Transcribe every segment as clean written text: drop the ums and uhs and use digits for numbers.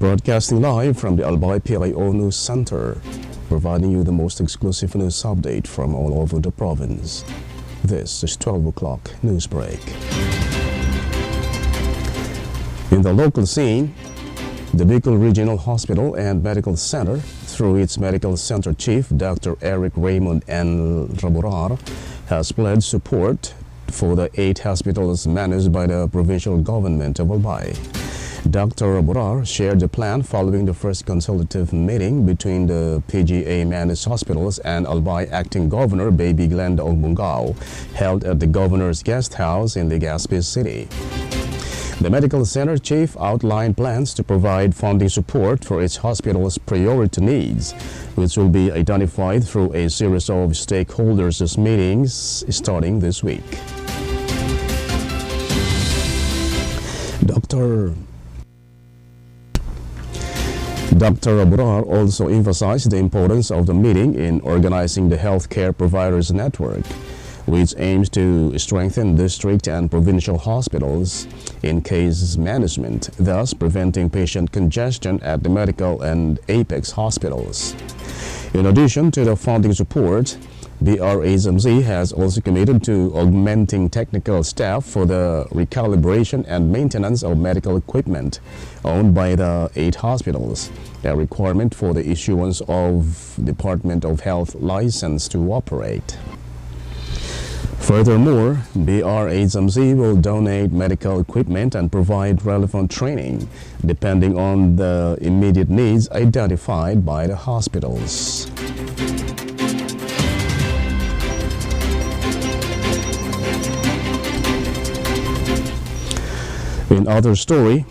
Broadcasting live from the Albay PIO News Center, providing you the most exclusive news update from all over the province. This is 12 o'clock Newsbreak. In the local scene, the Bicol Regional Hospital and Medical Center, through its Medical Center Chief, Dr. Eric Raymond N. Raborar, has pledged support for the 8 hospitals managed by the provincial government of Albay. Dr. Raborar shared the plan following the first consultative meeting between the PGA-managed hospitals and Albay Acting Governor Baby Glenda Ogbungao, held at the Governor's Guest House in Legazpi City. The Medical Center Chief outlined plans to provide funding support for its hospital's priority needs, which will be identified through a series of stakeholders' meetings starting this week. Dr. Raborar also emphasized the importance of the meeting in organizing the healthcare providers network, which aims to strengthen district and provincial hospitals in case management, thus preventing patient congestion at the medical and apex hospitals. In addition to the funding support, BRHMC has also committed to augmenting technical staff for the recalibration and maintenance of medical equipment owned by the 8 hospitals, a requirement for the issuance of Department of Health license to operate. Furthermore, BRHMC will donate medical equipment and provide relevant training depending on the immediate needs identified by the hospitals. In other story,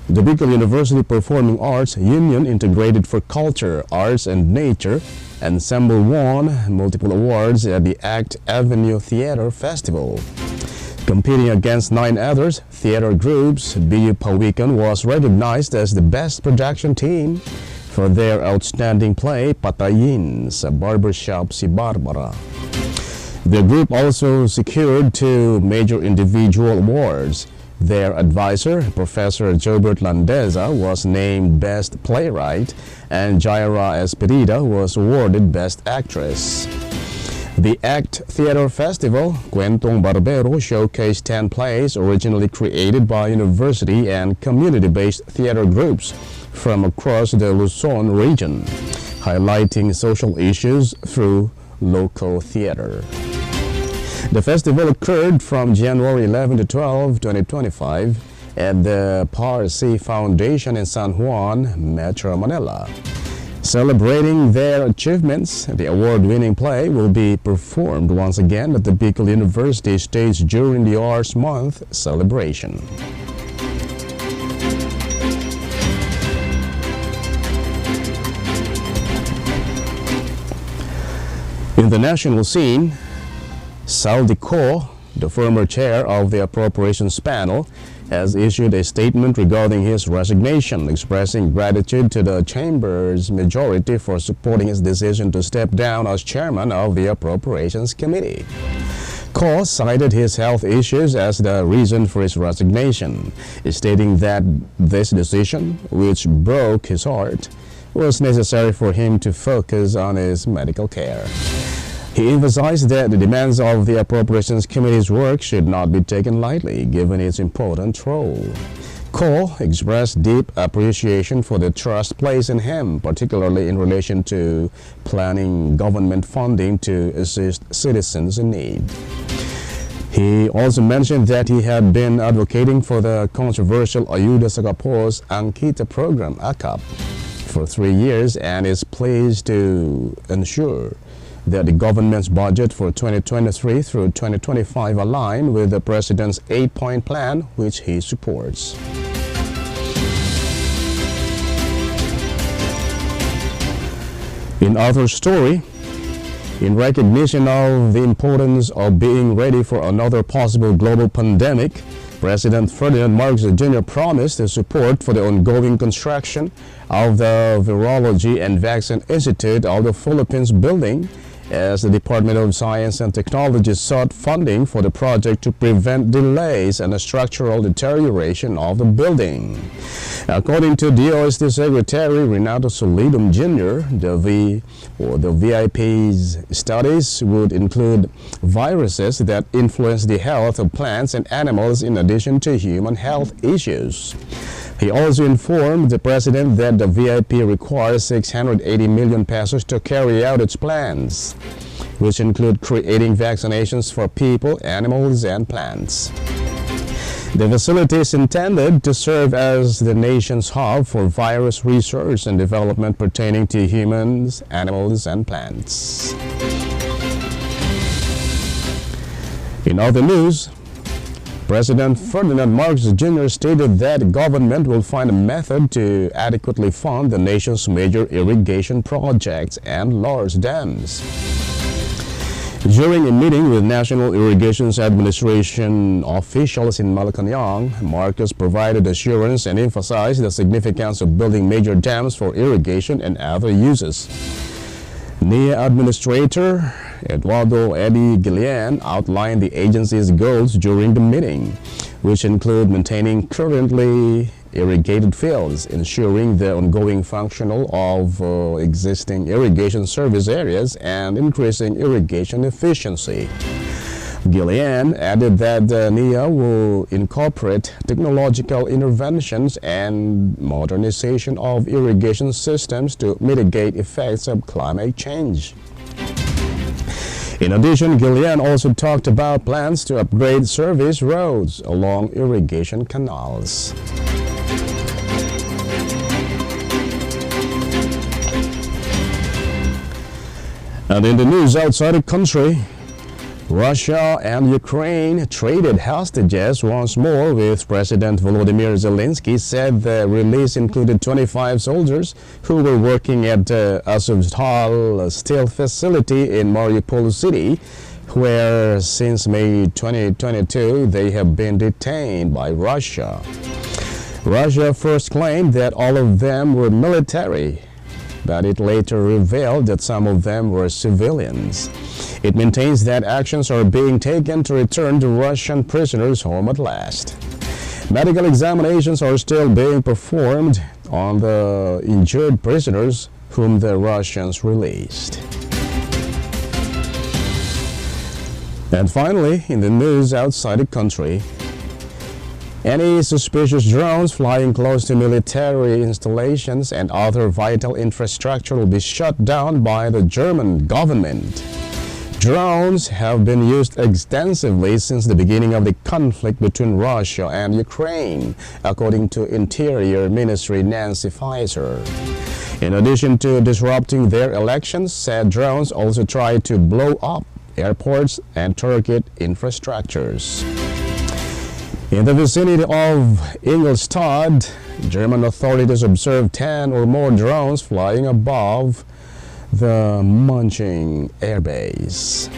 the Bicol University Performing Arts Union Integrated for Culture, Arts and Nature Ensemble won multiple awards at the Act Avenue Theater Festival. Competing against 9 others theater groups, BU Pawikan was recognized as the best production team for their outstanding play Patayin sa Barbershop Si Barbara. The group also secured 2 major individual awards. Their advisor, Professor Jobert Landeza, was named Best Playwright, and Jaira Esperida was awarded Best Actress. The ACT Theater Festival, Kwentong Barbero, showcased 10 plays originally created by university and community-based theater groups from across the Luzon region, highlighting social issues through local theater. The festival occurred from January 11 to 12, 2025 at the Par-C Foundation in San Juan, Metro Manila. Celebrating their achievements, the award-winning play will be performed once again at the Bicol University stage during the Arts Month celebration. In the national scene, Saldico, the former chair of the Appropriations Panel, has issued a statement regarding his resignation, expressing gratitude to the Chamber's majority for supporting his decision to step down as chairman of the Appropriations Committee. Ko cited his health issues as the reason for his resignation, stating that this decision, which broke his heart, was necessary for him to focus on his medical care. He emphasized that the demands of the Appropriations Committee's work should not be taken lightly, given its important role. Ko expressed deep appreciation for the trust placed in him, particularly in relation to planning government funding to assist citizens in need. He also mentioned that he had been advocating for the controversial Ayuda sa Kapos Angkita program, AKAP, for 3 years and is pleased to ensure that the government's budget for 2023 through 2025 align with the President's 8-point plan, which he supports. In other story, in recognition of the importance of being ready for another possible global pandemic, President Ferdinand Marcos Jr. promised his support for the ongoing construction of the Virology and Vaccine Institute of the Philippines building as the Department of Science and Technology sought funding for the project to prevent delays and the structural deterioration of the building. According to DOST Secretary Renato Solidum Jr., the VIP's studies would include viruses that influence the health of plants and animals in addition to human health issues. He also informed the president that the VIP requires 680 million pesos to carry out its plans, which include creating vaccinations for people, animals, and plants. The facility is intended to serve as the nation's hub for virus research and development pertaining to humans, animals, and plants. In other news, President Ferdinand Marcos Jr. stated that the government will find a method to adequately fund the nation's major irrigation projects and large dams. During a meeting with National Irrigation Administration officials in Malacanang, Marcos provided assurance and emphasized the significance of building major dams for irrigation and other uses. NIA Administrator Eduardo Eddie Guillen outlined the agency's goals during the meeting, which include maintaining currently irrigated fields, ensuring the ongoing functional of existing irrigation service areas, and increasing irrigation efficiency. Guillen added that the NIA will incorporate technological interventions and modernization of irrigation systems to mitigate effects of climate change. In addition, Guillen also talked about plans to upgrade service roads along irrigation canals. And in the news outside the country, Russia and Ukraine traded hostages once more, with President Volodymyr Zelensky said the release included 25 soldiers who were working at the Azovstal steel facility in Mariupol City, where since May 2022 they have been detained by Russia. Russia first claimed that all of them were military, but it later revealed that some of them were civilians. It maintains that actions are being taken to return the Russian prisoners home at last. Medical examinations are still being performed on the injured prisoners whom the Russians released. And finally, in the news outside the country, any suspicious drones flying close to military installations and other vital infrastructure will be shut down by the German government. Drones have been used extensively since the beginning of the conflict between Russia and Ukraine, according to Interior Ministry Nancy Faeser. In addition to disrupting their elections, said drones also try to blow up airports and target infrastructures. In the vicinity of Ingolstadt, German authorities observed 10 or more drones flying above the Munching airbase.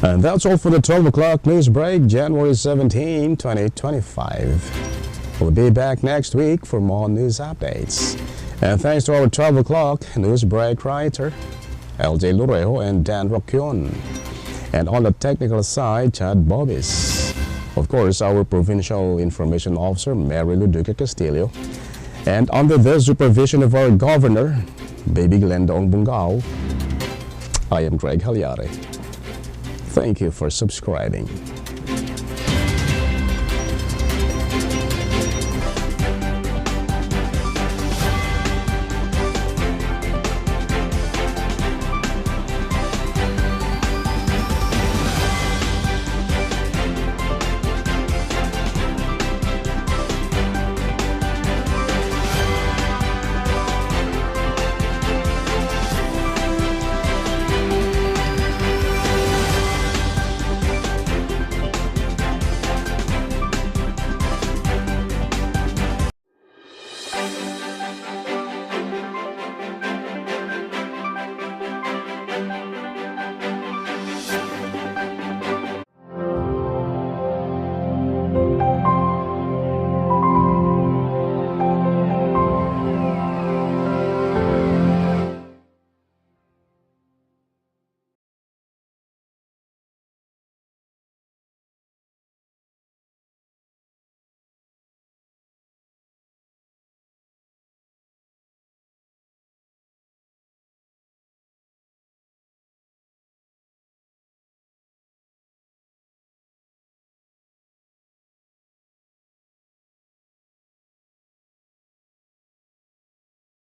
And that's all for the 12 o'clock news break, January 17, 2025. We'll be back next week for more news updates. And thanks to our 12 o'clock news break writer, LJ Lurejo and Dan Roquion. And on the technical side, Chad Bobis. Of course, our Provincial Information Officer, Mary Luduca Castillo. And under the supervision of our Governor, Baby Glenda Ongbungao, I am Greg Hallare. Thank you for subscribing.